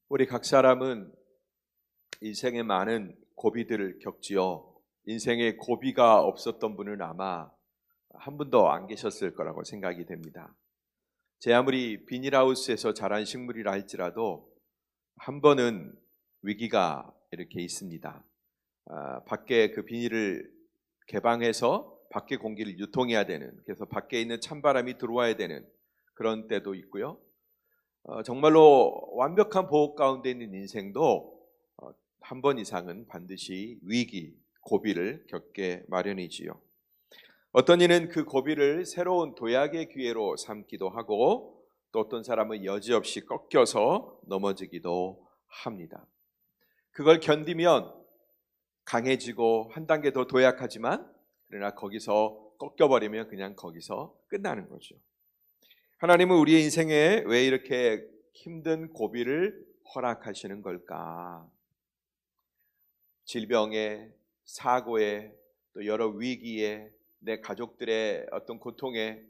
우리 각 사람은 인생에 많은 고비들을 겪지요. 인생에 고비가 없었던 분은 아마 한 분도 안 계셨을 거라고 생각이 됩니다. 제 아무리 비닐하우스에서 자란 식물이라 할지라도 한 번은 위기가 이렇게 있습니다. 밖에 그 비닐을 개방해서 밖에 공기를 유통해야 되는, 그래서 밖에 있는 찬바람이 들어와야 되는 그런 때도 있고요. 정말로 완벽한 보호 가운데 있는 인생도 한 번 이상은 반드시 위기, 고비를 겪게 마련이지요. 어떤 이는 그 고비를 새로운 도약의 기회로 삼기도 하고, 또 어떤 사람은 여지없이 꺾여서 넘어지기도 합니다. 그걸 견디면 강해지고 한 단계 더 도약하지만, 그러나 거기서 꺾여버리면 그냥 거기서 끝나는 거죠. 하나님은 우리의 인생에 왜 이렇게 힘든 고비를 허락하시는 걸까? 질병에, 사고에, 또 여러 위기에, 내 가족들의 어떤 고통에,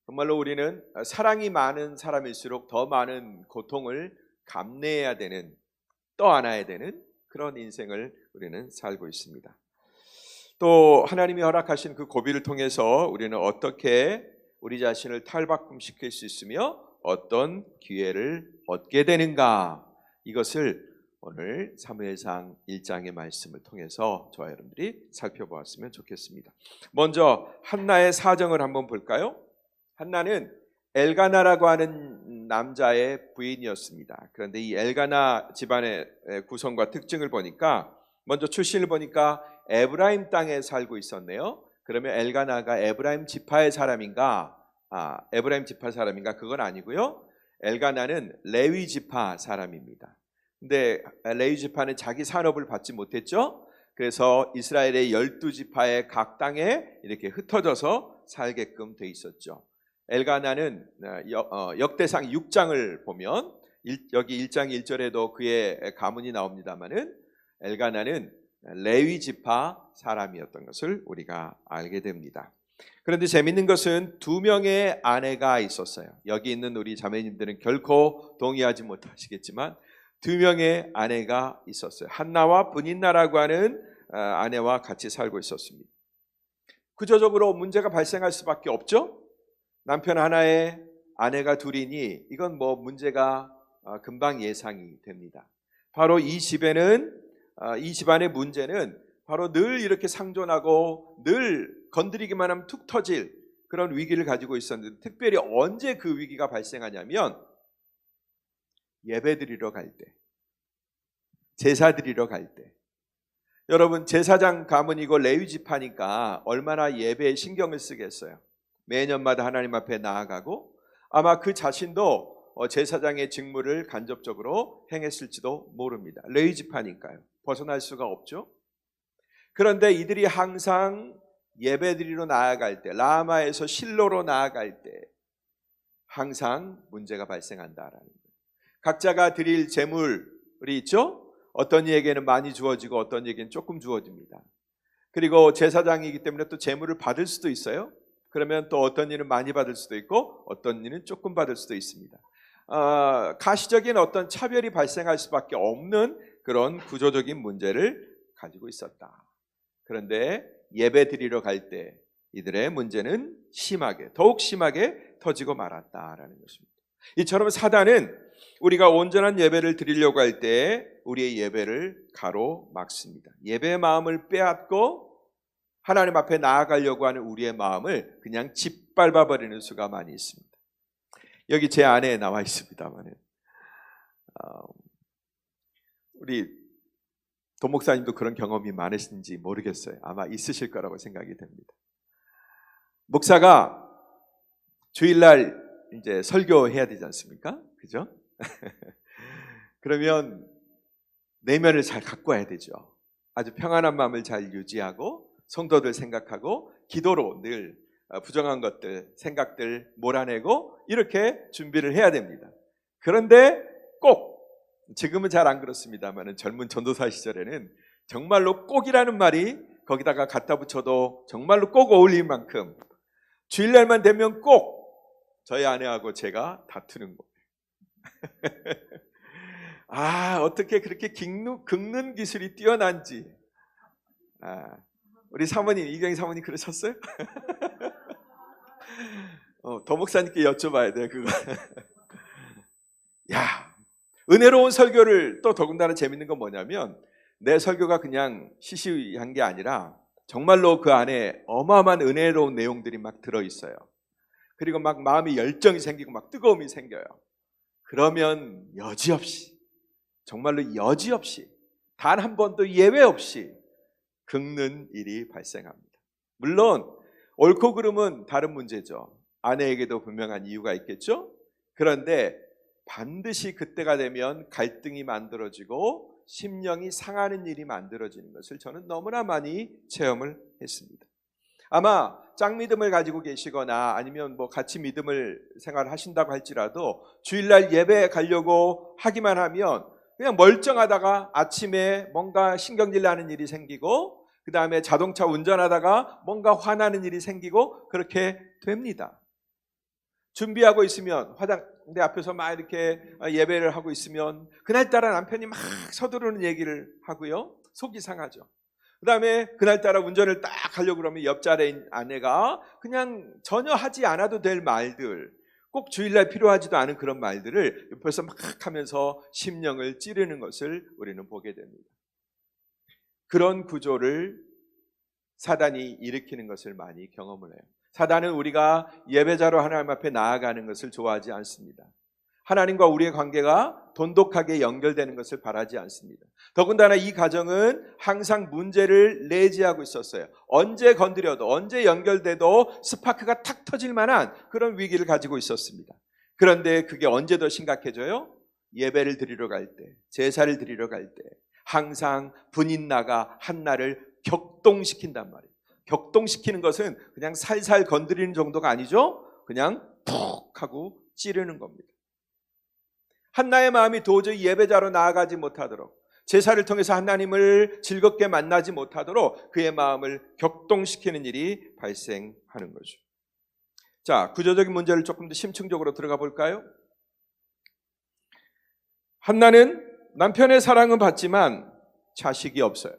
정말로 우리는 사랑이 많은 사람일수록 더 많은 고통을 감내해야 되는, 떠안아야 되는 그런 인생을 우리는 살고 있습니다. 또 하나님이 허락하신 그 고비를 통해서 우리는 어떻게 우리 자신을 탈바꿈시킬 수 있으며 어떤 기회를 얻게 되는가, 이것을 오늘 사무엘상 1장의 말씀을 통해서 저와 여러분들이 살펴보았으면 좋겠습니다. 먼저 한나의 사정을 한번 볼까요? 한나는 엘가나라고 하는 남자의 부인이었습니다. 그런데 이 엘가나 집안의 구성과 특징을 보니까, 먼저 출신을 보니까 에브라임 땅에 살고 있었네요. 그러면 엘가나가 에브라임 지파의 사람인가? 에브라임 지파 사람인가? 그건 아니고요. 엘가나는 레위 지파 사람입니다. 근데 레위 지파는 자기 산업을 받지 못했죠. 그래서 이스라엘의 12지파의 각 땅에 이렇게 흩어져서 살게끔 돼 있었죠. 엘가나는 역대상 6장을 보면 여기 1장 1절에도 그의 가문이 나옵니다마는 엘가나는 레위 지파 사람이었던 것을 우리가 알게 됩니다. 그런데 재밌는 것은 2명의 아내가 있었어요. 여기 있는 우리 자매님들은 결코 동의하지 못하시겠지만 2명의 아내가 있었어요. 한나와 브닌나라고 하는 아내와 같이 살고 있었습니다. 구조적으로 문제가 발생할 수밖에 없죠. 남편 하나에 아내가 둘이니 이건 뭐 문제가 금방 예상이 됩니다. 바로 이 집에는, 이 집안의 문제는 바로 늘 이렇게 상존하고 늘 건드리기만 하면 툭 터질 그런 위기를 가지고 있었는데, 특별히 언제 그 위기가 발생하냐면 예배 드리러 갈 때, 제사 드리러 갈 때. 여러분, 제사장 가문이고 레위 지파니까 얼마나 예배에 신경을 쓰겠어요. 매년마다 하나님 앞에 나아가고 아마 그 자신도 제사장의 직무를 간접적으로 행했을지도 모릅니다. 레위 지파니까요. 벗어날 수가 없죠. 그런데 이들이 항상 예배드리러 나아갈 때, 라마에서 실로로 나아갈 때 항상 문제가 발생한다라는 거예요. 각자가 드릴 제물이 있죠. 어떤 이에게는 많이 주어지고 어떤 이에게는 조금 주어집니다. 그리고 제사장이기 때문에 또 제물을 받을 수도 있어요. 그러면 또 어떤 이는 많이 받을 수도 있고 어떤 이는 조금 받을 수도 있습니다. 가시적인 어떤 차별이 발생할 수밖에 없는 그런 구조적인 문제를 가지고 있었다. 그런데 예배 드리러 갈 때 이들의 문제는 더욱 심하게 터지고 말았다라는 것입니다. 이처럼 사단은 우리가 온전한 예배를 드리려고 할 때 우리의 예배를 가로막습니다. 예배의 마음을 빼앗고 하나님 앞에 나아가려고 하는 우리의 마음을 그냥 짓밟아버리는 수가 많이 있습니다. 여기 제 안에 나와 있습니다만, 우리 도 목사님도 그런 경험이 많으신지 모르겠어요. 아마 있으실 거라고 생각이 됩니다. 목사가 주일날 이제 설교해야 되지 않습니까? 그죠? 그러면 내면을 잘 갖고 와야 되죠. 아주 평안한 마음을 잘 유지하고 성도들 생각하고 기도로 늘 부정한 것들, 생각들 몰아내고 이렇게 준비를 해야 됩니다. 그런데 꼭, 지금은 잘 안 그렇습니다만 젊은 전도사 시절에는 정말로 꼭이라는 말이 거기다가 갖다 붙여도 정말로 꼭 어울릴 만큼 주일날만 되면 꼭 저희 아내하고 제가 다투는 거예요. 어떻게 그렇게 긁는 기술이 뛰어난지. 우리 사모님, 이경희 사모님 그러셨어요? 더 목사님께 여쭤봐야 돼 그거. 야, 은혜로운 설교를 또 더군다나 재밌는 건 뭐냐면 내 설교가 그냥 시시한 게 아니라 정말로 그 안에 어마어마한 은혜로운 내용들이 막 들어있어요. 그리고 막 마음이 열정이 생기고 막 뜨거움이 생겨요. 그러면 여지없이, 정말로 여지없이, 단 한 번도 예외 없이 긁는 일이 발생합니다. 물론 옳고 그름은 다른 문제죠. 아내에게도 분명한 이유가 있겠죠. 그런데 반드시 그때가 되면 갈등이 만들어지고 심령이 상하는 일이 만들어지는 것을 저는 너무나 많이 체험을 했습니다. 아마 짝믿음을 가지고 계시거나 아니면 뭐 같이 믿음을 생활하신다고 할지라도 주일날 예배 가려고 하기만 하면 그냥 멀쩡하다가 아침에 뭔가 신경질 나는 일이 생기고 그 다음에 자동차 운전하다가 뭔가 화나는 일이 생기고 그렇게 됩니다. 준비하고 있으면 화장대 앞에서 막 이렇게 예배를 하고 있으면 그날따라 남편이 막 서두르는 얘기를 하고요. 속이 상하죠. 그 다음에 그날따라 운전을 딱 하려고 그러면 옆자리에 아내가 그냥 전혀 하지 않아도 될 말들, 꼭 주일날 필요하지도 않은 그런 말들을 옆에서 막 하면서 심령을 찌르는 것을 우리는 보게 됩니다. 그런 구조를 사단이 일으키는 것을 많이 경험을 해요. 사단은 우리가 예배자로 하나님 앞에 나아가는 것을 좋아하지 않습니다. 하나님과 우리의 관계가 돈독하게 연결되는 것을 바라지 않습니다. 더군다나 이 가정은 항상 문제를 내재하고 있었어요. 언제 건드려도 언제 연결돼도 스파크가 탁 터질 만한 그런 위기를 가지고 있었습니다. 그런데 그게 언제 더 심각해져요? 예배를 드리러 갈 때, 제사를 드리러 갈 때 항상 분인나가 한나를 격동시킨단 말이에요. 격동시키는 것은 그냥 살살 건드리는 정도가 아니죠. 그냥 푹 하고 찌르는 겁니다. 한나의 마음이 도저히 예배자로 나아가지 못하도록, 제사를 통해서 하나님을 즐겁게 만나지 못하도록 그의 마음을 격동시키는 일이 발생하는 거죠. 자, 구조적인 문제를 조금 더 심층적으로 들어가 볼까요? 한나는 남편의 사랑은 받지만 자식이 없어요.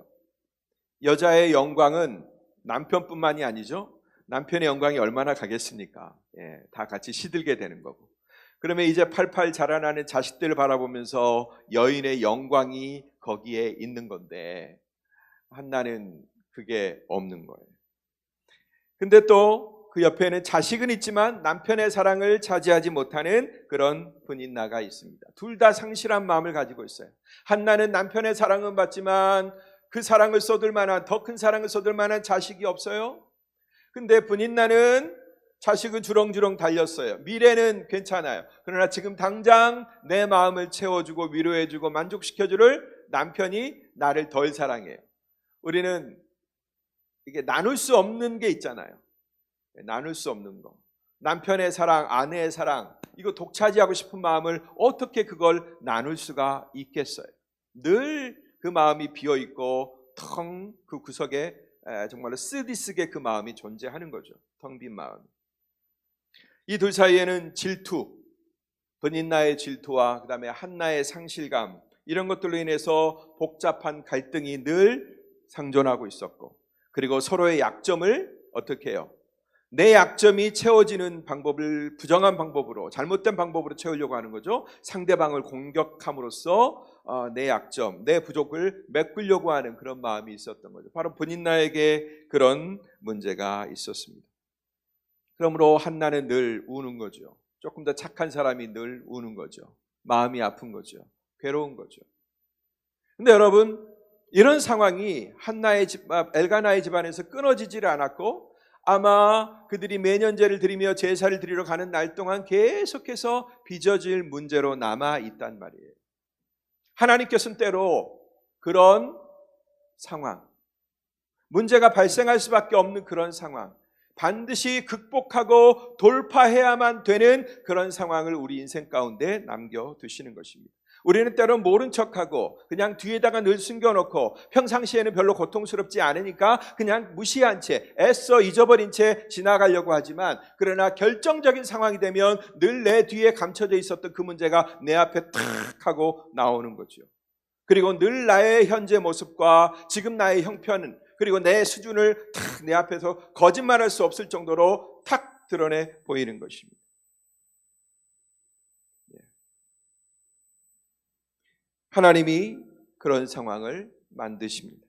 여자의 영광은 남편뿐만이 아니죠. 남편의 영광이 얼마나 가겠습니까? 다 같이 시들게 되는 거고. 그러면 이제 팔팔 자라나는 자식들을 바라보면서 여인의 영광이 거기에 있는 건데 한나는 그게 없는 거예요. 근데 또 그 옆에는 자식은 있지만 남편의 사랑을 차지하지 못하는 그런 분인나가 있습니다. 둘 다 상실한 마음을 가지고 있어요. 한나는 남편의 사랑은 받지만 그 사랑을 쏟을 만한, 더 큰 사랑을 쏟을 만한 자식이 없어요. 근데 분인나는 자식은 주렁주렁 달렸어요. 미래는 괜찮아요. 그러나 지금 당장 내 마음을 채워주고 위로해주고 만족시켜줄 남편이 나를 덜 사랑해요. 우리는 이게 나눌 수 없는 게 있잖아요. 나눌 수 없는 거. 남편의 사랑, 아내의 사랑, 이거 독차지하고 싶은 마음을 어떻게 그걸 나눌 수가 있겠어요? 늘 그 마음이 비어있고 텅 그 구석에 정말로 쓰디쓰게 그 마음이 존재하는 거죠. 텅 빈 마음. 이 둘 사이에는 질투, 분인나의 질투와 그 다음에 한나의 상실감, 이런 것들로 인해서 복잡한 갈등이 늘 상존하고 있었고, 그리고 서로의 약점을 어떻게 해요? 내 약점이 채워지는 방법을 부정한 방법으로, 잘못된 방법으로 채우려고 하는 거죠. 상대방을 공격함으로써 내 약점, 내 부족을 메꾸려고 하는 그런 마음이 있었던 거죠. 바로 분인나에게 그런 문제가 있었습니다. 그러므로 한나는 늘 우는 거죠. 조금 더 착한 사람이 늘 우는 거죠. 마음이 아픈 거죠. 괴로운 거죠. 근데 여러분, 이런 상황이 한나의 집, 엘가나의 집안에서 끊어지질 않았고, 아마 그들이 매년제를 드리며 제사를 드리러 가는 날 동안 계속해서 빚어질 문제로 남아 있단 말이에요. 하나님께서는 때로 그런 상황, 문제가 발생할 수밖에 없는 그런 상황, 반드시 극복하고 돌파해야만 되는 그런 상황을 우리 인생 가운데 남겨두시는 것입니다. 우리는 때론 모른 척하고 그냥 뒤에다가 늘 숨겨놓고 평상시에는 별로 고통스럽지 않으니까 그냥 무시한 채 애써 잊어버린 채 지나가려고 하지만, 그러나 결정적인 상황이 되면 늘 내 뒤에 감춰져 있었던 그 문제가 내 앞에 탁 하고 나오는 거죠. 그리고 늘 나의 현재 모습과 지금 나의 형편, 그리고 내 수준을 탁 내 앞에서 거짓말할 수 없을 정도로 탁 드러내 보이는 것입니다. 하나님이 그런 상황을 만드십니다.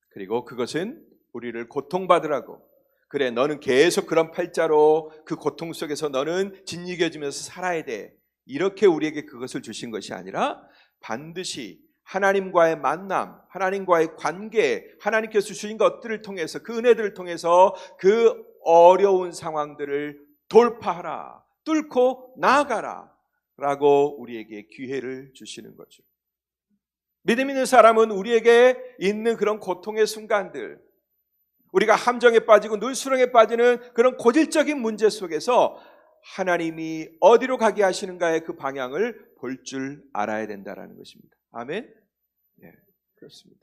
그리고 그것은 우리를 고통받으라고, 그래 너는 계속 그런 팔자로 그 고통 속에서 너는 짓이겨지면서 살아야 돼, 이렇게 우리에게 그것을 주신 것이 아니라 반드시 하나님과의 만남, 하나님과의 관계, 하나님께서 주신 것들을 통해서, 그 은혜들을 통해서 그 어려운 상황들을 돌파하라, 뚫고 나아가라 라고 우리에게 기회를 주시는 거죠. 믿음 있는 사람은 우리에게 있는 그런 고통의 순간들, 우리가 함정에 빠지고 늘 수렁에 빠지는 그런 고질적인 문제 속에서 하나님이 어디로 가게 하시는가의 그 방향을 볼 줄 알아야 된다는 것입니다. 아멘? 네, 그렇습니다.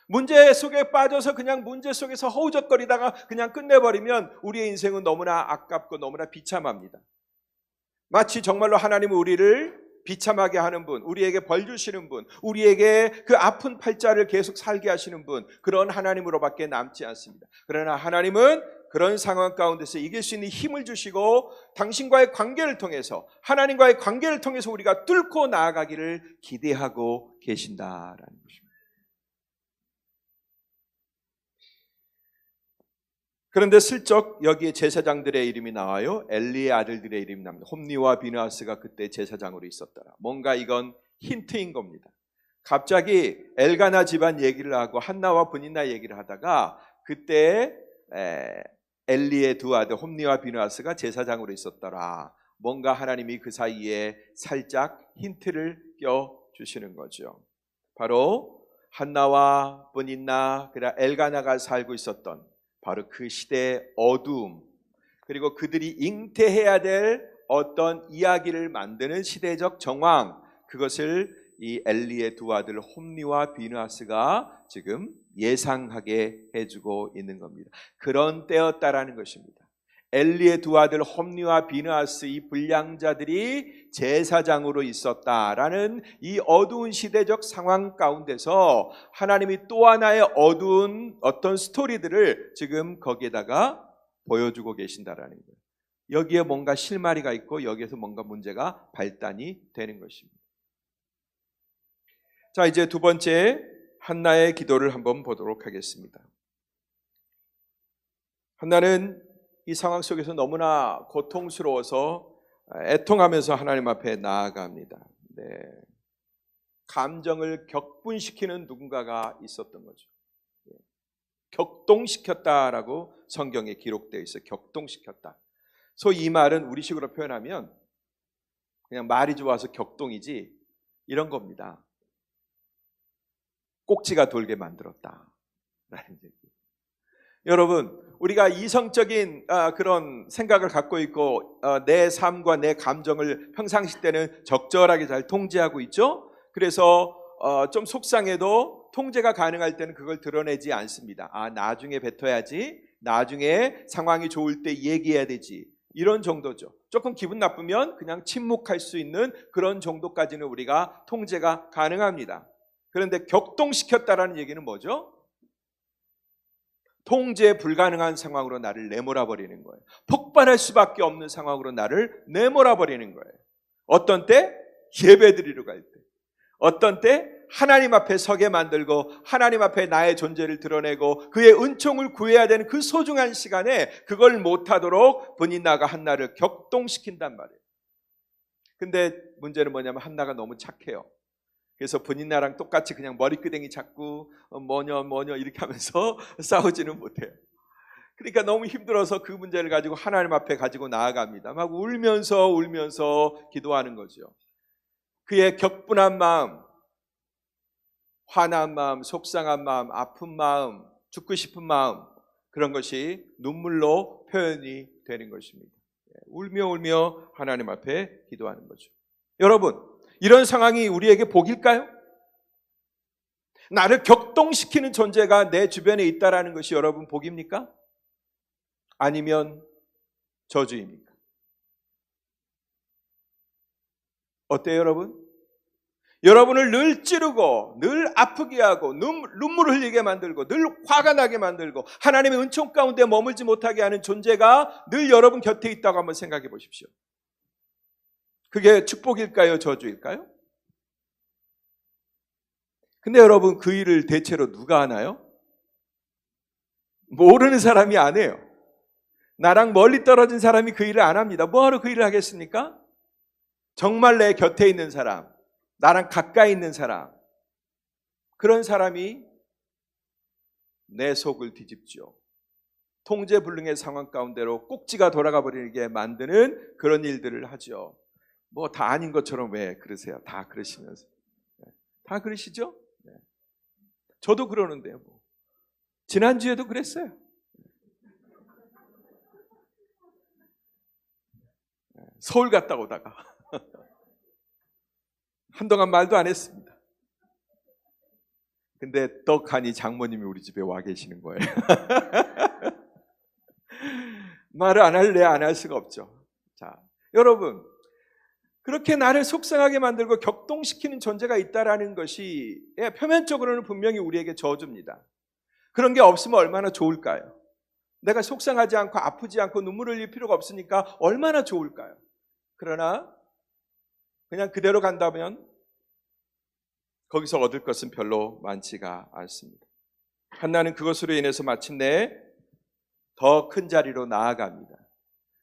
문제 속에 빠져서 그냥 문제 속에서 허우적거리다가 그냥 끝내버리면 우리의 인생은 너무나 아깝고 너무나 비참합니다. 마치 정말로 하나님은 우리를 비참하게 하는 분, 우리에게 벌 주시는 분, 우리에게 그 아픈 팔자를 계속 살게 하시는 분, 그런 하나님으로밖에 남지 않습니다. 그러나 하나님은 그런 상황 가운데서 이길 수 있는 힘을 주시고 당신과의 관계를 통해서, 하나님과의 관계를 통해서 우리가 뚫고 나아가기를 기대하고 계신다라는 것입니다. 그런데 슬쩍 여기에 제사장들의 이름이 나와요. 엘리의 아들들의 이름이 납니다. 홈니와 비느하스가 그때 제사장으로 있었더라. 뭔가 이건 힌트인 겁니다. 갑자기 엘가나 집안 얘기를 하고 한나와 브니나 얘기를 하다가 그때 엘리의 두 아들 홈니와 비느하스가 제사장으로 있었더라. 뭔가 하나님이 그 사이에 살짝 힌트를 껴주시는 거죠. 바로 한나와 브니나, 그리고 엘가나가 살고 있었던 바로 그 시대의 어두움, 그리고 그들이 잉태해야 될 어떤 이야기를 만드는 시대적 정황, 그것을 이 엘리의 두 아들 홈니와 비느하스가 지금 예상하게 해주고 있는 겁니다. 그런 때였다라는 것입니다. 엘리의 두 아들 홈니와 비느하스, 이 불량자들이 제사장으로 있었다라는 이 어두운 시대적 상황 가운데서 하나님이 또 하나의 어두운 어떤 스토리들을 지금 거기에다가 보여주고 계신다라는 거예요. 여기에 뭔가 실마리가 있고 여기에서 뭔가 문제가 발단이 되는 것입니다. 자, 이제 두 번째 한나의 기도를 한번 보도록 하겠습니다. 한나는 이 상황 속에서 너무나 고통스러워서 애통하면서 하나님 앞에 나아갑니다. 네. 감정을 격분시키는 누군가가 있었던 거죠. 격동시켰다라고 성경에 기록되어 있어요. 격동시켰다. 소위 이 말은 우리식으로 표현하면 그냥 말이 좋아서 격동이지 이런 겁니다. 꼭지가 돌게 만들었다 라는 얘기. 여러분, 우리가 이성적인 그런 생각을 갖고 있고 내 삶과 내 감정을 평상시 때는 적절하게 잘 통제하고 있죠. 그래서 좀 속상해도 통제가 가능할 때는 그걸 드러내지 않습니다. 나중에 뱉어야지, 나중에 상황이 좋을 때 얘기해야 되지, 이런 정도죠. 조금 기분 나쁘면 그냥 침묵할 수 있는 그런 정도까지는 우리가 통제가 가능합니다. 그런데 격동시켰다라는 얘기는 뭐죠? 통제 불가능한 상황으로 나를 내몰아 버리는 거예요. 폭발할 수밖에 없는 상황으로 나를 내몰아 버리는 거예요. 어떤 때? 예배드리러 갈 때. 어떤 때? 하나님 앞에 서게 만들고 하나님 앞에 나의 존재를 드러내고 그의 은총을 구해야 되는 그 소중한 시간에 그걸 못하도록 브니나가 한나를 격동시킨단 말이에요. 근데 문제는 뭐냐면 한나가 너무 착해요. 그래서 브니나랑 똑같이 그냥 머리끄댕이 잡고 뭐냐 이렇게 하면서 싸우지는 못해요. 그러니까 너무 힘들어서 그 문제를 가지고 하나님 앞에 가지고 나아갑니다. 막 울면서 기도하는 거죠. 그의 격분한 마음, 화난 마음, 속상한 마음, 아픈 마음, 죽고 싶은 마음, 그런 것이 눈물로 표현이 되는 것입니다. 울며 하나님 앞에 기도하는 거죠. 여러분, 이런 상황이 우리에게 복일까요? 나를 격동시키는 존재가 내 주변에 있다라는 것이 여러분 복입니까? 아니면 저주입니까? 어때요, 여러분? 여러분을 늘 찌르고 늘 아프게 하고 눈물을 흘리게 만들고 늘 화가 나게 만들고 하나님의 은총 가운데 머물지 못하게 하는 존재가 늘 여러분 곁에 있다고 한번 생각해 보십시오. 그게 축복일까요? 저주일까요? 근데 여러분, 그 일을 대체로 누가 하나요? 모르는 사람이 안 해요. 나랑 멀리 떨어진 사람이 그 일을 안 합니다. 뭐하러 그 일을 하겠습니까? 정말 내 곁에 있는 사람, 나랑 가까이 있는 사람, 그런 사람이 내 속을 뒤집죠. 통제불능의 상황 가운데로 꼭지가 돌아가 버리게 만드는 그런 일들을 하죠. 뭐 다 아닌 것처럼 왜 그러세요? 다 그러시면서. 다 그러시죠? 저도 그러는데요. 뭐. 지난주에도 그랬어요. 서울 갔다 오다가 한동안 말도 안 했습니다. 근데 떡하니 장모님이 우리 집에 와 계시는 거예요. 말을 안 할래 안 할 수가 없죠. 자, 여러분, 그렇게 나를 속상하게 만들고 격동시키는 존재가 있다라는 것이 표면적으로는 분명히 우리에게 저주입니다. 그런 게 없으면 얼마나 좋을까요? 내가 속상하지 않고 아프지 않고 눈물을 흘릴 필요가 없으니까 얼마나 좋을까요? 그러나 그냥 그대로 간다면 거기서 얻을 것은 별로 많지가 않습니다. 한나는 그것으로 인해서 마침내 더 큰 자리로 나아갑니다.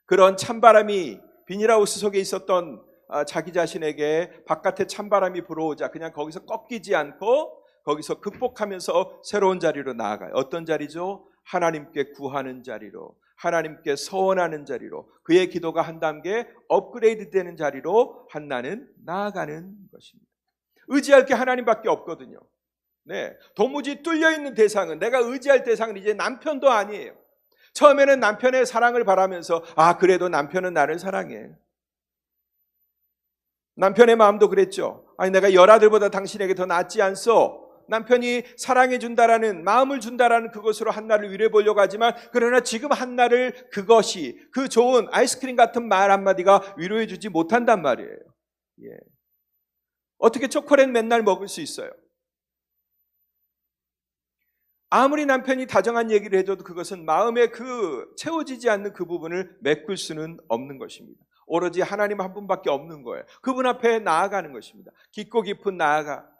그런 찬바람이 비닐하우스 속에 있었던 자기 자신에게 바깥에 찬바람이 불어오자 그냥 거기서 꺾이지 않고 거기서 극복하면서 새로운 자리로 나아가요. 어떤 자리죠? 하나님께 구하는 자리로, 하나님께 서원하는 자리로, 그의 기도가 한 단계 업그레이드 되는 자리로 한나는 나아가는 것입니다. 의지할 게 하나님밖에 없거든요. 네, 도무지 뚫려있는 대상은, 내가 의지할 대상은 이제 남편도 아니에요. 처음에는 남편의 사랑을 바라면서 그래도 남편은 나를 사랑해. 남편의 마음도 그랬죠. 아니 내가 열아들보다 당신에게 더 낫지 않소. 남편이 사랑해 준다라는, 마음을 준다라는 그것으로 한나를 위로해 보려고 하지만, 그러나 지금 한나를 그것이, 그 좋은 아이스크림 같은 말 한마디가 위로해 주지 못한단 말이에요. 예. 어떻게 초콜릿 맨날 먹을 수 있어요? 아무리 남편이 다정한 얘기를 해줘도 그것은 마음에 채워지지 않는 그 부분을 메꿀 수는 없는 것입니다. 오로지 하나님 한 분밖에 없는 거예요. 그분 앞에 나아가는 것입니다. 깊고 깊은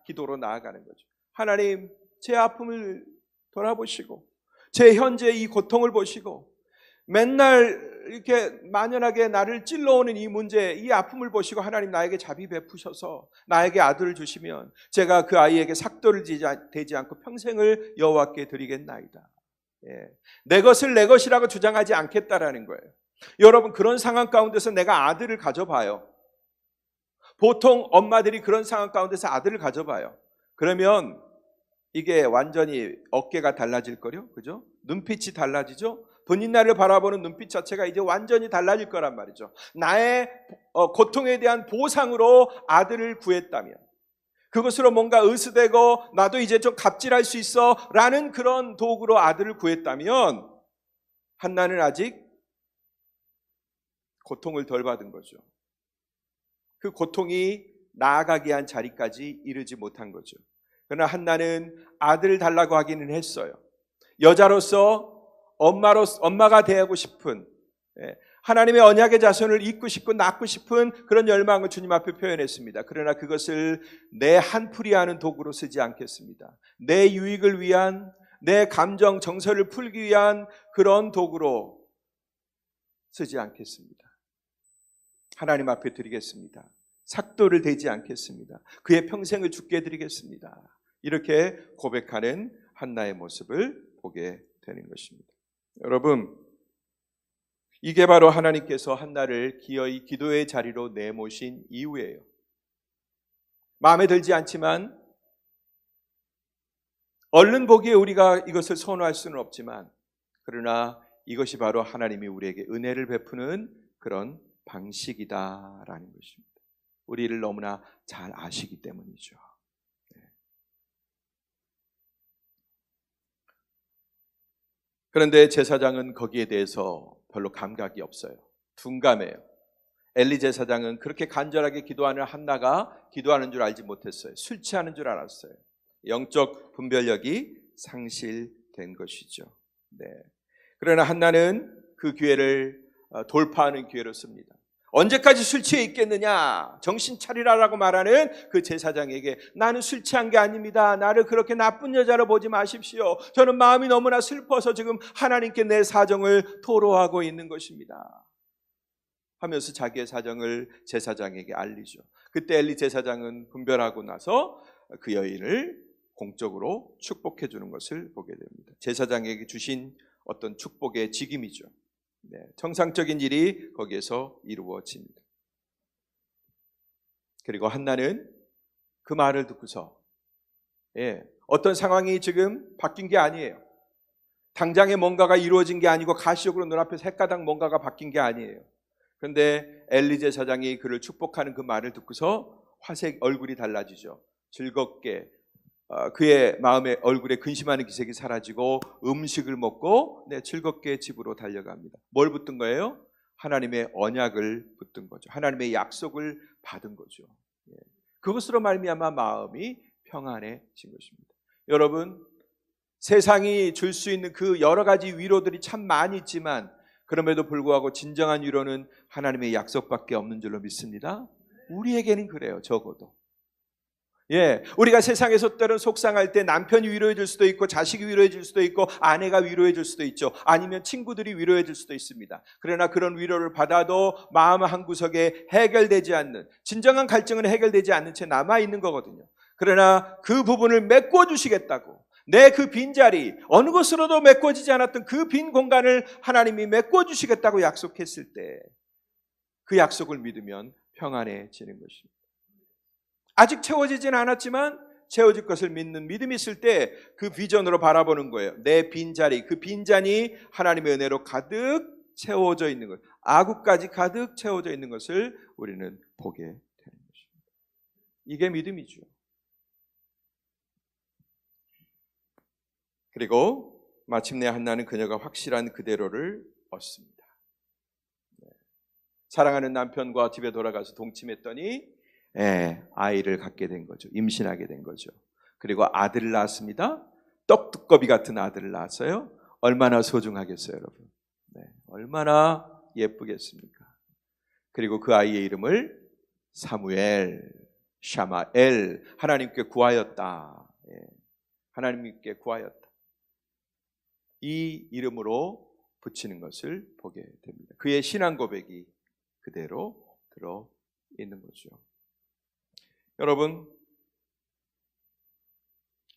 기도로 나아가는 거죠. 하나님, 제 아픔을 돌아보시고 제 현재 이 고통을 보시고 맨날 이렇게 만연하게 나를 찔러오는 이 문제, 이 아픔을 보시고 하나님 나에게 자비 베푸셔서 나에게 아들을 주시면 제가 그 아이에게 삭도를 대지 않고 평생을 여호와께 드리겠나이다. 예. 내 것을 내 것이라고 주장하지 않겠다라는 거예요. 여러분, 그런 상황 가운데서 내가 아들을 가져봐요. 보통 엄마들이 그런 상황 가운데서 아들을 가져봐요. 그러면 이게 완전히 어깨가 달라질 거요, 그죠? 눈빛이 달라지죠? 본인 나를 바라보는 눈빛 자체가 이제 완전히 달라질 거란 말이죠. 나의 고통에 대한 보상으로 아들을 구했다면, 그것으로 뭔가 의수되고 나도 이제 좀 갑질할 수 있어 라는 그런 도구로 아들을 구했다면, 한나는 아직 고통을 덜 받은 거죠. 그 고통이 나아가게 한 자리까지 이르지 못한 거죠. 그러나 한나는 아들을 달라고 하기는 했어요. 여자로서 엄마가 되고 싶은, 하나님의 언약의 자손을 잇고 싶고 낳고 싶은 그런 열망을 주님 앞에 표현했습니다. 그러나 그것을 내 한풀이하는 도구로 쓰지 않겠습니다. 내 유익을 위한, 내 감정 정서를 풀기 위한 그런 도구로 쓰지 않겠습니다. 하나님 앞에 드리겠습니다. 삭도를 대지 않겠습니다. 그의 평생을 주께 드리겠습니다. 이렇게 고백하는 한나의 모습을 보게 되는 것입니다. 여러분, 이게 바로 하나님께서 한나를 기어이 기도의 자리로 내모신 이유예요. 마음에 들지 않지만, 얼른 보기에 우리가 이것을 선호할 수는 없지만, 그러나 이것이 바로 하나님이 우리에게 은혜를 베푸는 그런 방식이다라는 것입니다. 우리를 너무나 잘 아시기 때문이죠. 그런데 제사장은 거기에 대해서 별로 감각이 없어요. 둔감해요. 엘리 제사장은 그렇게 간절하게 기도하는 한나가 기도하는 줄 알지 못했어요. 술 취하는 줄 알았어요. 영적 분별력이 상실된 것이죠. 네. 그러나 한나는 그 기회를 돌파하는 기회로 씁니다. 언제까지 술 취해 있겠느냐? 정신 차리라라고 말하는 그 제사장에게 나는 술 취한 게 아닙니다. 나를 그렇게 나쁜 여자로 보지 마십시오. 저는 마음이 너무나 슬퍼서 지금 하나님께 내 사정을 토로하고 있는 것입니다. 하면서 자기의 사정을 제사장에게 알리죠. 그때 엘리 제사장은 분별하고 나서 그 여인을 공적으로 축복해 주는 것을 보게 됩니다. 제사장에게 주신 어떤 축복의 직임이죠. 네, 정상적인 일이 거기에서 이루어집니다. 그리고 한나는 그 말을 듣고서 어떤 상황이 지금 바뀐 게 아니에요. 당장에 뭔가가 이루어진 게 아니고 가시적으로 눈앞에서 헷가닥 뭔가가 바뀐 게 아니에요. 그런데 엘리 제사장이 그를 축복하는 그 말을 듣고서 화색 얼굴이 달라지죠. 즐겁게 그의 마음에 얼굴에 근심하는 기색이 사라지고 음식을 먹고 즐겁게 집으로 달려갑니다. 뭘 붙든 거예요? 하나님의 언약을 붙든 거죠. 하나님의 약속을 받은 거죠. 그것으로 말미암아 마음이 평안해진 것입니다. 여러분, 세상이 줄 수 있는 그 여러 가지 위로들이 참 많이 있지만 그럼에도 불구하고 진정한 위로는 하나님의 약속밖에 없는 줄로 믿습니다. 우리에게는 그래요. 적어도. 우리가 세상에서 때론 속상할 때 남편이 위로해 줄 수도 있고 자식이 위로해 줄 수도 있고 아내가 위로해 줄 수도 있죠. 아니면 친구들이 위로해 줄 수도 있습니다. 그러나 그런 위로를 받아도 마음 한구석에 해결되지 않는, 진정한 갈증은 해결되지 않는 채 남아있는 거거든요. 그러나 그 부분을 메꿔주시겠다고, 내 그 빈자리, 어느 것으로도 메꿔지지 않았던 그 빈 공간을 하나님이 메꿔주시겠다고 약속했을 때 그 약속을 믿으면 평안해지는 것입니다. 아직 채워지지는 않았지만 채워질 것을 믿는 믿음이 있을 때 그 비전으로 바라보는 거예요. 내 빈자리, 그 빈잔이 하나님의 은혜로 가득 채워져 있는 것, 아구까지 가득 채워져 있는 것을 우리는 보게 되는 것입니다. 이게 믿음이죠. 그리고 마침내 한나는 그녀가 확실한 그대로를 얻습니다. 사랑하는 남편과 집에 돌아가서 동침했더니 아이를 갖게 된 거죠. 임신하게 된 거죠. 그리고 아들을 낳았습니다. 떡두꺼비 같은 아들을 낳았어요. 얼마나 소중하겠어요, 여러분. 얼마나 예쁘겠습니까? 그리고 그 아이의 이름을 사무엘, 샤마엘, 하나님께 구하였다. 하나님께 구하였다. 이 이름으로 붙이는 것을 보게 됩니다. 그의 신앙 고백이 그대로 들어 있는 거죠. 여러분,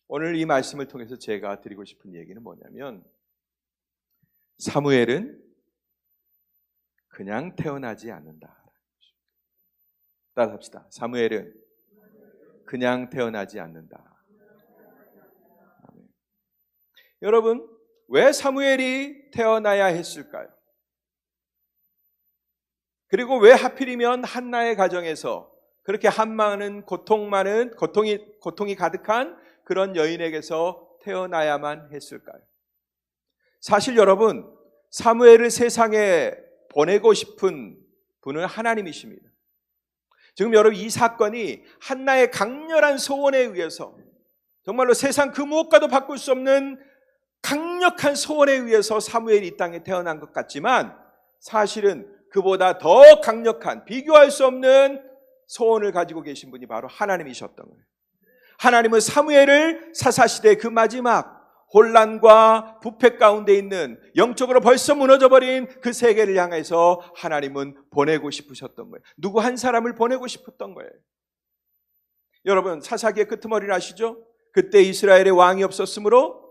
오늘 이 말씀을 통해서 제가 드리고 싶은 얘기는 뭐냐면, 사무엘은 그냥 태어나지 않는다. 따라합시다. 사무엘은 그냥 태어나지 않는다. 아멘. 여러분, 왜 사무엘이 태어나야 했을까요? 그리고 왜 하필이면 한나의 가정에서 그렇게 고통이 가득한 그런 여인에게서 태어나야만 했을까요? 사실 여러분, 사무엘을 세상에 보내고 싶은 분은 하나님이십니다. 지금 여러분, 이 사건이 한나의 강렬한 소원에 의해서, 정말로 세상 그 무엇과도 바꿀 수 없는 강력한 소원에 의해서 사무엘이 이 땅에 태어난 것 같지만, 사실은 그보다 더 강력한, 비교할 수 없는 소원을 가지고 계신 분이 바로 하나님이셨던 거예요. 하나님은 사무엘을 사사시대 그 마지막 혼란과 부패 가운데 있는, 영적으로 벌써 무너져버린 그 세계를 향해서 하나님은 보내고 싶으셨던 거예요. 누구 한 사람을 보내고 싶었던 거예요. 여러분, 사사기의 끄트머리를 아시죠? 그때 이스라엘에 왕이 없었으므로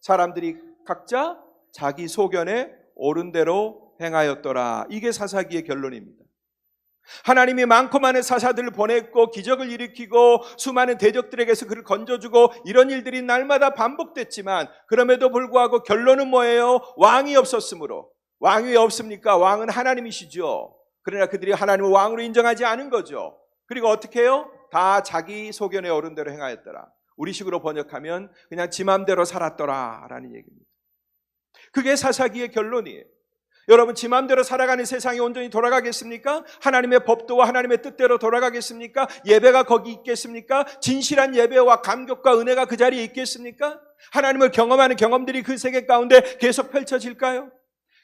사람들이 각자 자기 소견에 옳은 대로 행하였더라. 이게 사사기의 결론입니다. 하나님이 많고 많은 사사들을 보냈고 기적을 일으키고 수많은 대적들에게서 그를 건져주고 이런 일들이 날마다 반복됐지만, 그럼에도 불구하고 결론은 뭐예요? 왕이 없었으므로. 왕이 왜 없습니까? 왕은 하나님이시죠. 그러나 그들이 하나님을 왕으로 인정하지 않은 거죠. 그리고 어떻게 해요? 다 자기 소견의 어른대로 행하였더라. 우리식으로 번역하면 그냥 지 맘대로 살았더라 라는 얘기입니다. 그게 사사기의 결론이에요. 여러분, 지 맘대로 살아가는 세상이 온전히 돌아가겠습니까? 하나님의 법도와 하나님의 뜻대로 돌아가겠습니까? 예배가 거기 있겠습니까? 진실한 예배와 감격과 은혜가 그 자리에 있겠습니까? 하나님을 경험하는 경험들이 그 세계 가운데 계속 펼쳐질까요?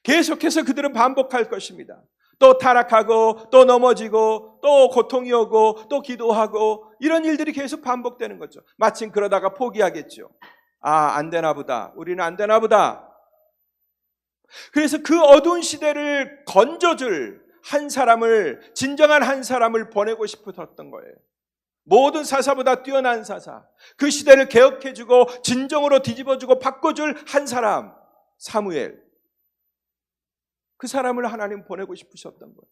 계속해서 그들은 반복할 것입니다. 또 타락하고 또 넘어지고 또 고통이 오고 또 기도하고 이런 일들이 계속 반복되는 거죠. 마침 그러다가 포기하겠죠. 아, 안 되나 보다. 우리는 안 되나 보다. 그래서 그 어두운 시대를 건져줄 한 사람을, 진정한 한 사람을 보내고 싶었던 거예요. 모든 사사보다 뛰어난 사사, 그 시대를 개혁해주고 진정으로 뒤집어주고 바꿔줄 한 사람, 사무엘. 그 사람을 하나님 보내고 싶으셨던 거예요.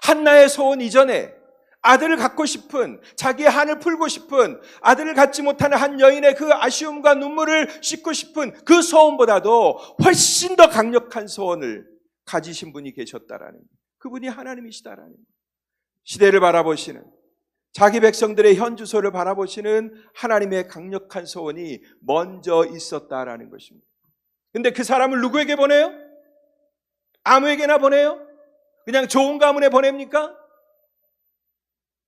한나의 소원 이전에 아들을 갖고 싶은, 자기의 한을 풀고 싶은, 아들을 갖지 못하는 한 여인의 그 아쉬움과 눈물을 씻고 싶은 그 소원보다도 훨씬 더 강력한 소원을 가지신 분이 계셨다라는 거예요. 그분이 하나님이시다라는 거예요. 시대를 바라보시는, 자기 백성들의 현주소를 바라보시는 하나님의 강력한 소원이 먼저 있었다라는 것입니다. 근데 그 사람을 누구에게 보내요? 아무에게나 보내요? 그냥 좋은 가문에 보냅니까?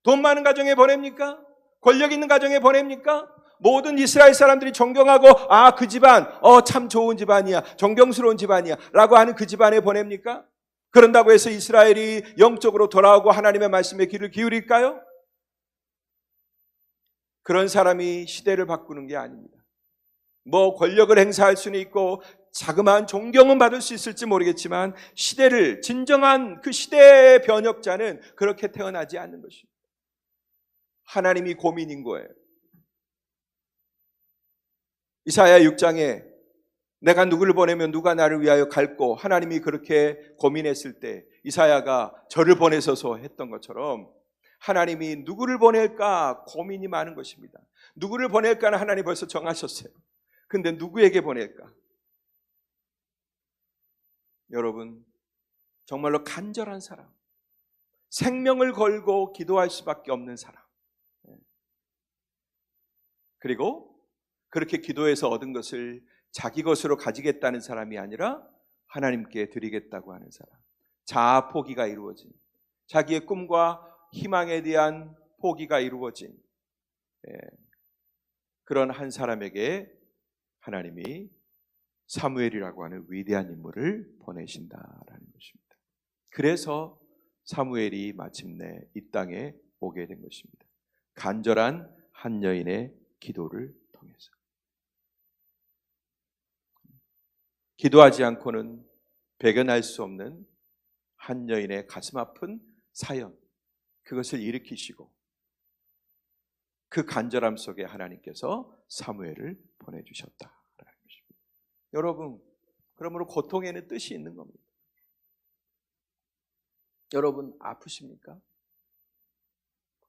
돈 많은 가정에 보냅니까? 권력 있는 가정에 보냅니까? 모든 이스라엘 사람들이 존경하고 아, 그 집안 참 좋은 집안이야, 존경스러운 집안이야 라고 하는 그 집안에 보냅니까? 그런다고 해서 이스라엘이 영적으로 돌아오고 하나님의 말씀에 귀를 기울일까요? 그런 사람이 시대를 바꾸는 게 아닙니다. 뭐 권력을 행사할 수는 있고 자그마한 존경은 받을 수 있을지 모르겠지만 시대를, 진정한 그 시대의 변혁자는 그렇게 태어나지 않는 것입니다. 하나님이 고민인 거예요. 이사야 6장에 내가 누구를 보내면 누가 나를 위하여 갈고, 하나님이 그렇게 고민했을 때 이사야가 저를 보내소서 했던 것처럼 하나님이 누구를 보낼까 고민이 많은 것입니다. 누구를 보낼까는 하나님 벌써 정하셨어요. 근데 누구에게 보낼까? 여러분, 정말로 간절한 사람, 생명을 걸고 기도할 수밖에 없는 사람, 그리고 그렇게 기도해서 얻은 것을 자기 것으로 가지겠다는 사람이 아니라 하나님께 드리겠다고 하는 사람, 자아 포기가 이루어진, 자기의 꿈과 희망에 대한 포기가 이루어진 그런 한 사람에게 하나님이 사무엘이라고 하는 위대한 인물을 보내신다라는 것입니다. 그래서 사무엘이 마침내 이 땅에 오게 된 것입니다. 간절한 한 여인의 기도를 통해서. 기도하지 않고는 배견할 수 없는 한 여인의 가슴 아픈 사연, 그것을 일으키시고 그 간절함 속에 하나님께서 사무엘을 보내주셨다라는 것입니다. 여러분, 그러므로 고통에는 뜻이 있는 겁니다. 여러분 아프십니까?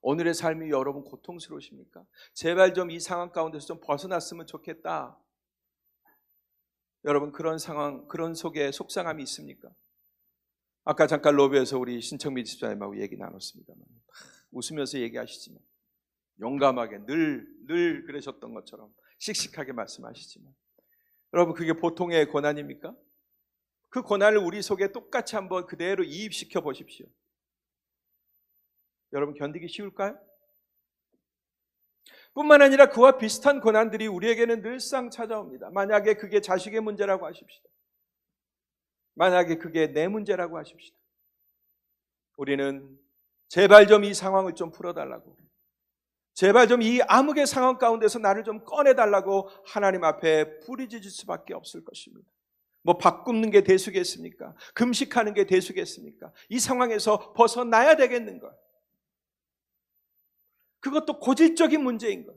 오늘의 삶이 여러분 고통스러우십니까? 제발 좀 이 상황 가운데서 좀 벗어났으면 좋겠다. 여러분 그런 상황, 그런 속에 속상함이 있습니까? 아까 잠깐 로비에서 우리 신청미 집사님하고 얘기 나눴습니다만 웃으면서 얘기하시지만 용감하게 늘 그러셨던 것처럼 씩씩하게 말씀하시지만 여러분 그게 보통의 고난입니까? 그 고난을 우리 속에 똑같이 한번 그대로 이입시켜 보십시오. 여러분 견디기 쉬울까요? 뿐만 아니라 그와 비슷한 고난들이 우리에게는 늘상 찾아옵니다. 만약에 그게 자식의 문제라고 하십시다. 만약에 그게 내 문제라고 하십시다. 우리는 제발 좀 이 상황을 좀 풀어달라고, 제발 좀 이 암흑의 상황 가운데서 나를 좀 꺼내달라고 하나님 앞에 부르짖을 수밖에 없을 것입니다. 뭐 밥 굽는 게 대수겠습니까? 금식하는 게 대수겠습니까? 이 상황에서 벗어나야 되겠는가? 그것도 고질적인 문제인 것.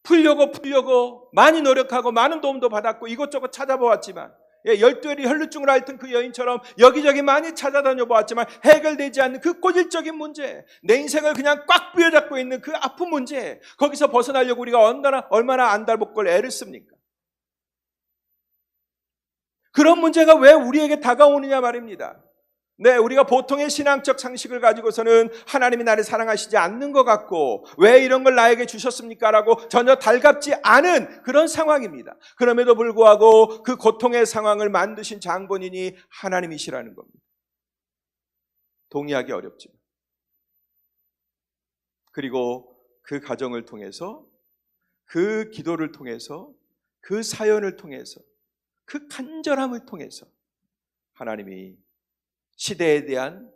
풀려고 많이 노력하고 많은 도움도 받았고 이것저것 찾아보았지만 12알이 혈루증을 앓던 그 여인처럼 여기저기 많이 찾아다녀 보았지만 해결되지 않는 그 고질적인 문제, 내 인생을 그냥 꽉 부여잡고 있는 그 아픈 문제, 거기서 벗어나려고 우리가 얼마나 안달복걸 애를 씁니까? 그런 문제가 왜 우리에게 다가오느냐 말입니다. 네, 우리가 보통의 신앙적 상식을 가지고서는 하나님이 나를 사랑하시지 않는 것 같고 왜 이런 걸 나에게 주셨습니까? 라고 전혀 달갑지 않은 그런 상황입니다. 그럼에도 불구하고 그 고통의 상황을 만드신 장본인이 하나님이시라는 겁니다. 동의하기 어렵지만. 그리고 그 가정을 통해서, 그 기도를 통해서, 그 사연을 통해서, 그 간절함을 통해서 하나님이 시대에 대한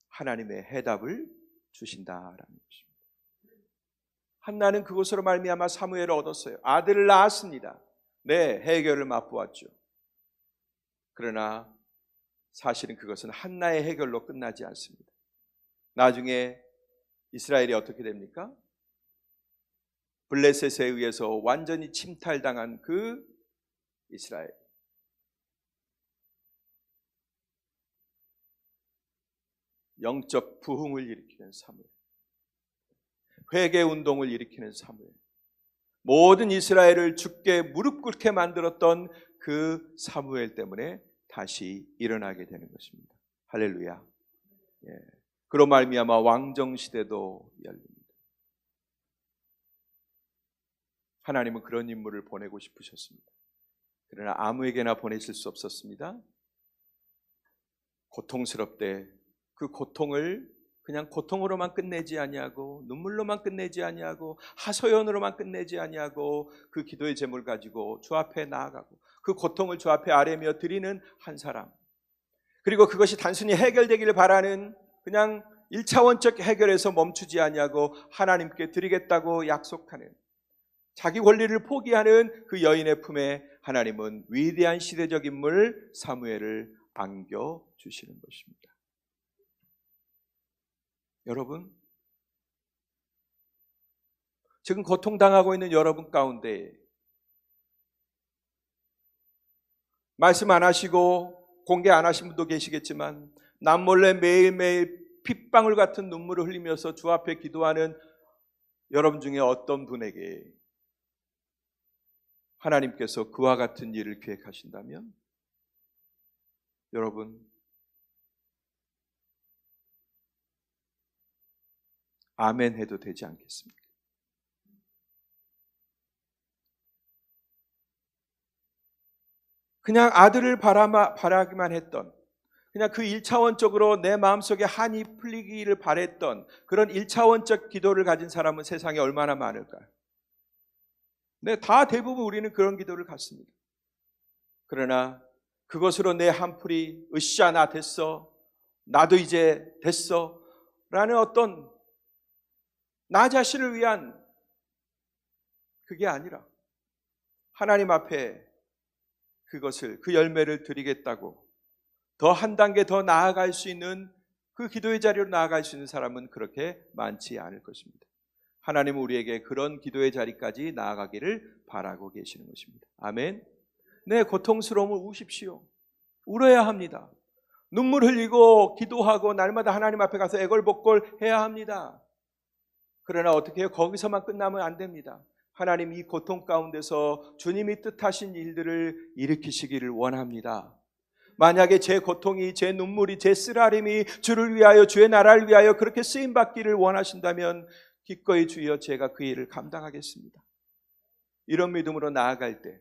하나님의 해답을 주신다라는 것입니다. 한나는 그것으로 말미암아 사무엘을 얻었어요. 아들을 낳았습니다. 네, 해결을 맛보았죠. 그러나 사실은 그것은 한나의 해결로 끝나지 않습니다. 나중에 이스라엘이 어떻게 됩니까? 블레셋에 의해서 완전히 침탈당한 그 이스라엘. 영적 부흥을 일으키는 사무엘, 회개 운동을 일으키는 사무엘, 모든 이스라엘을 주께 무릎 꿇게 만들었던 그 사무엘 때문에 다시 일어나게 되는 것입니다. 할렐루야. 예. 그로 말미암아 왕정 시대도 열립니다. 하나님은 그런 인물을 보내고 싶으셨습니다. 그러나 아무에게나 보내실 수 없었습니다. 고통스럽되 그 고통을 그냥 고통으로만 끝내지 아니하고 눈물로만 끝내지 아니하고 하소연으로만 끝내지 아니하고 그 기도의 제물 가지고 주 앞에 나아가고 그 고통을 주 앞에 아뢰며 드리는 한 사람, 그리고 그것이 단순히 해결되기를 바라는 그냥 1차원적 해결에서 멈추지 아니하고 하나님께 드리겠다고 약속하는, 자기 권리를 포기하는 그 여인의 품에 하나님은 위대한 시대적 인물 사무엘을 안겨주시는 것입니다. 여러분, 지금 고통당하고 있는 여러분 가운데 말씀 안 하시고 공개 안 하신 분도 계시겠지만 남몰래 매일매일 핏방울 같은 눈물을 흘리면서 주 앞에 기도하는 여러분 중에 어떤 분에게 하나님께서 그와 같은 일을 기획하신다면 여러분, 아멘 해도 되지 않겠습니까? 그냥 아들을 바라기만 했던, 그냥 그 1차원적으로 내 마음속에 한이 풀리기를 바랬던 그런 1차원적 기도를 가진 사람은 세상에 얼마나 많을까요? 네, 다 대부분 우리는 그런 기도를 갖습니다. 그러나 그것으로 내 한풀이 으쌰 나 됐어, 나도 이제 됐어 라는 어떤 나 자신을 위한 그게 아니라 하나님 앞에 그것을, 그 열매를 드리겠다고 더 한 단계 더 나아갈 수 있는 그 기도의 자리로 나아갈 수 있는 사람은 그렇게 많지 않을 것입니다. 하나님은 우리에게 그런 기도의 자리까지 나아가기를 바라고 계시는 것입니다. 아멘. 네, 고통스러움을 우십시오. 울어야 합니다. 눈물 흘리고 기도하고 날마다 하나님 앞에 가서 애걸복걸 해야 합니다. 그러나 어떻게 해요? 거기서만 끝나면 안 됩니다. 하나님 이 고통 가운데서 주님이 뜻하신 일들을 일으키시기를 원합니다. 만약에 제 고통이, 제 눈물이, 제 쓰라림이 주를 위하여, 주의 나라를 위하여 그렇게 쓰임받기를 원하신다면 기꺼이 주여 제가 그 일을 감당하겠습니다. 이런 믿음으로 나아갈 때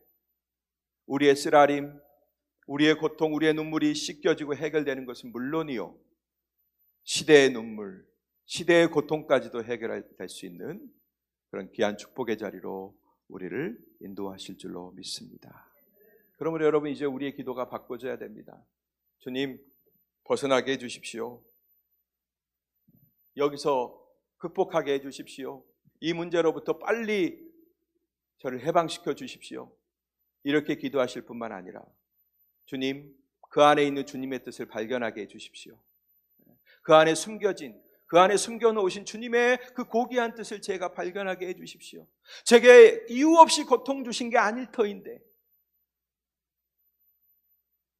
우리의 쓰라림, 우리의 고통, 우리의 눈물이 씻겨지고 해결되는 것은 물론이요, 시대의 눈물, 시대의 고통까지도 해결될 수 있는 그런 귀한 축복의 자리로 우리를 인도하실 줄로 믿습니다. 그러므로 여러분, 이제 우리의 기도가 바꿔져야 됩니다. 주님, 벗어나게 해주십시오. 여기서 극복하게 해주십시오. 이 문제로부터 빨리 저를 해방시켜 주십시오. 이렇게 기도하실 뿐만 아니라 주님, 그 안에 있는 주님의 뜻을 발견하게 해주십시오. 그 안에 숨겨진, 그 안에 숨겨놓으신 주님의 그 고귀한 뜻을 제가 발견하게 해주십시오. 제게 이유 없이 고통 주신 게 아닐 터인데,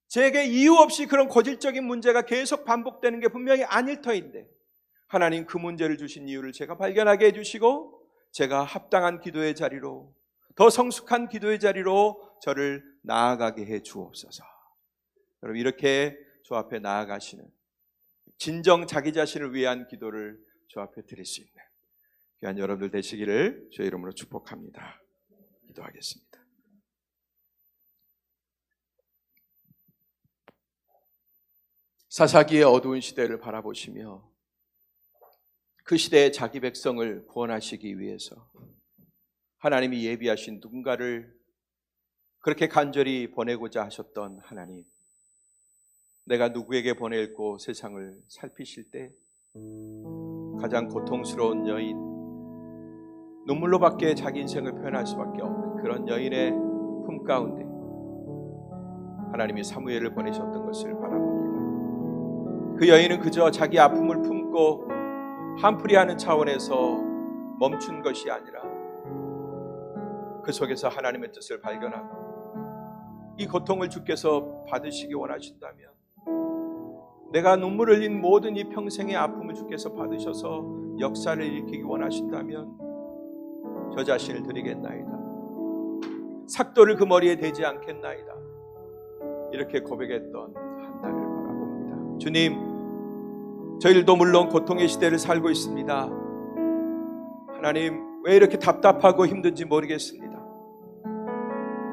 제게 이유 없이 그런 고질적인 문제가 계속 반복되는 게 분명히 아닐 터인데 하나님 그 문제를 주신 이유를 제가 발견하게 해주시고 제가 합당한 기도의 자리로, 더 성숙한 기도의 자리로 저를 나아가게 해 주옵소서. 여러분, 이렇게 주 앞에 나아가시는 진정 자기 자신을 위한 기도를 주 앞에 드릴 수 있는 귀한 여러분들 되시기를 주의 이름으로 축복합니다. 기도하겠습니다. 사사기의 어두운 시대를 바라보시며 그 시대의 자기 백성을 구원하시기 위해서 하나님이 예비하신 누군가를 그렇게 간절히 보내고자 하셨던 하나님, 내가 누구에게 보낼고 세상을 살피실 때 가장 고통스러운 여인, 눈물로밖에 자기 인생을 표현할 수밖에 없는 그런 여인의 품 가운데 하나님이 사무엘을 보내셨던 것을 바라봅니다. 그 여인은 그저 자기 아픔을 품고 한풀이하는 차원에서 멈춘 것이 아니라 그 속에서 하나님의 뜻을 발견하고 이 고통을 주께서 받으시기 원하신다면, 내가 눈물 흘린 모든 이 평생의 아픔을 주께서 받으셔서 역사를 일으키기 원하신다면 저 자신을 드리겠나이다. 삭도를 그 머리에 대지 않겠나이다. 이렇게 고백했던 한나를 바라봅니다. 주님, 저희들도 물론 고통의 시대를 살고 있습니다. 하나님, 왜 이렇게 답답하고 힘든지 모르겠습니다.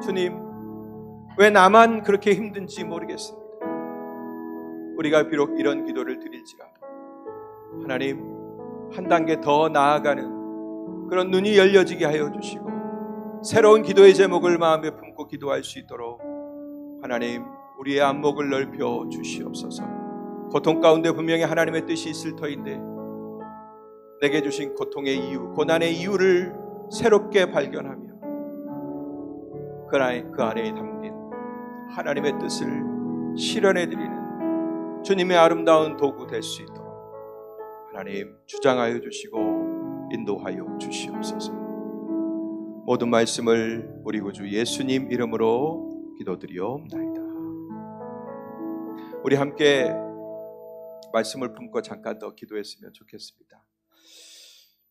주님, 왜 나만 그렇게 힘든지 모르겠습니다. 우리가 비록 이런 기도를 드릴지라도 하나님, 한 단계 더 나아가는 그런 눈이 열려지게 하여 주시고 새로운 기도의 제목을 마음에 품고 기도할 수 있도록 하나님, 우리의 안목을 넓혀 주시옵소서. 고통 가운데 분명히 하나님의 뜻이 있을 터인데 내게 주신 고통의 이유, 고난의 이유를 새롭게 발견하며 그 안에 담긴 하나님의 뜻을 실현해드리는 주님의 아름다운 도구 될 수 있도록 하나님 주장하여 주시고 인도하여 주시옵소서. 모든 말씀을 우리 구주 예수님 이름으로 기도드리옵나이다. 우리 함께 말씀을 품고 잠깐 더 기도했으면 좋겠습니다.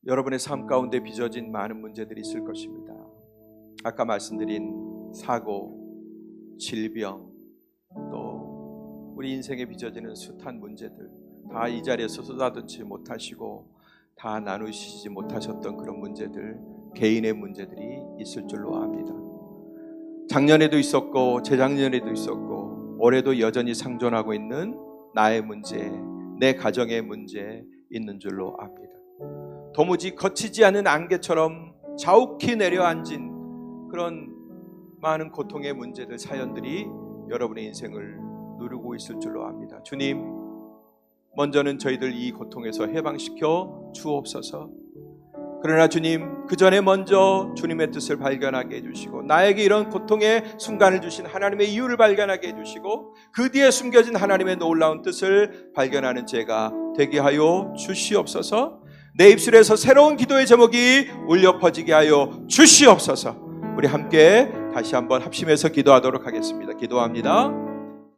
여러분의 삶 가운데 빚어진 많은 문제들이 있을 것입니다. 아까 말씀드린 사고, 질병, 또 우리 인생에 빚어지는 숱한 문제들, 다 이 자리에서 쏟아놓지 못하시고 다 나누시지 못하셨던 그런 문제들, 개인의 문제들이 있을 줄로 압니다. 작년에도 있었고 재작년에도 있었고 올해도 여전히 상존하고 있는 나의 문제, 내 가정의 문제 있는 줄로 압니다. 도무지 거치지 않은 안개처럼 자욱히 내려앉은 그런 많은 고통의 문제들, 사연들이 여러분의 인생을 누르고 있을 줄로 압니다. 주님, 먼저는 저희들 이 고통에서 해방시켜 주옵소서. 그러나 주님, 그 전에 먼저 주님의 뜻을 발견하게 해주시고 나에게 이런 고통의 순간을 주신 하나님의 이유를 발견하게 해주시고 그 뒤에 숨겨진 하나님의 놀라운 뜻을 발견하는 제가 되게 하여 주시옵소서. 내 입술에서 새로운 기도의 제목이 울려 퍼지게 하여 주시옵소서. 우리 함께 다시 한번 합심해서 기도하도록 하겠습니다. 기도합니다.